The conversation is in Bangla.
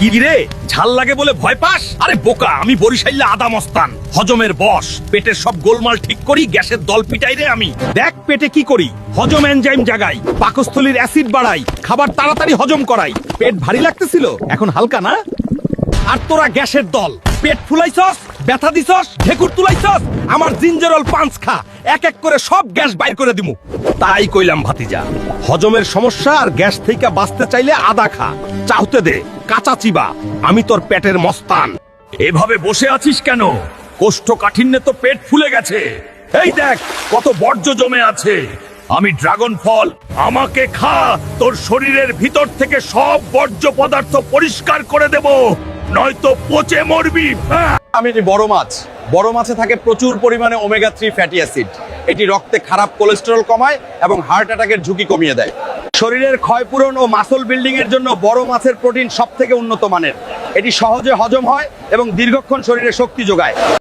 কি রে, ঝাল লাগে বলে ভয় পাস? আরে বোকা, আমি বরিশাইলে আদা মস্তান, হজমের বশ। পেটের সব গোলমাল ঠিক করি, গ্যাসের দল পিটাই রে আমি। দেখ পেটে কি করি, হজম এনজাইম জাগাই, পাকস্থলীর অ্যাসিড বাড়াই, খাবার তাড়াতাড়ি হজম করাই। পেট ভারী লাগতেছিল, এখন হালকা না? আর তোরা গ্যাসের দল, পেট ফুলাইছস, ব্যথা দিছস, ঢেকুর তুলাইছস, আমার জিঞ্জারল পাঁচ খা, এক এক করে সব গ্যাস বাইর করে দিমু। তাই কইলাম ভাতিজা, হজমের সমস্যা আর গ্যাস থেকে বাঁচতে চাইলে আদা খা, চাউতে দে, কাঁচা চিবা, আমি তোর পেটের মস্তান। এভাবে বসে আছিস কেন? কোষ্ঠকাঠিন্যে তো পেট ফুলে গেছে। এই দেখ কত বর্জ্য জমে আছে। আমি ড্রাগন ফল, আমাকে খা, তোর শরীরের ভিতর থেকে সব বর্জ্য পদার্থ পরিষ্কার করে দেব, নয়তো পচে মরবি। আমি বড় মাছ। বড় মাছে থাকে প্রচুর পরিমাণে ওমেগা 3 ফ্যাটি অ্যাসিড। এটি রক্তে খারাপ কোলেস্টেরল কমায় এবং হার্ট অ্যাটাকের ঝুঁকি কমিয়ে দেয়। শরীরের ক্ষয়পূরণ ও মাসল বিল্ডিং এর জন্য বড় মাছের প্রোটিন সবথেকে উন্নত মানের। এটি সহজে হজম হয় এবং দীর্ঘক্ষণ শরীরে শক্তি যোগায়।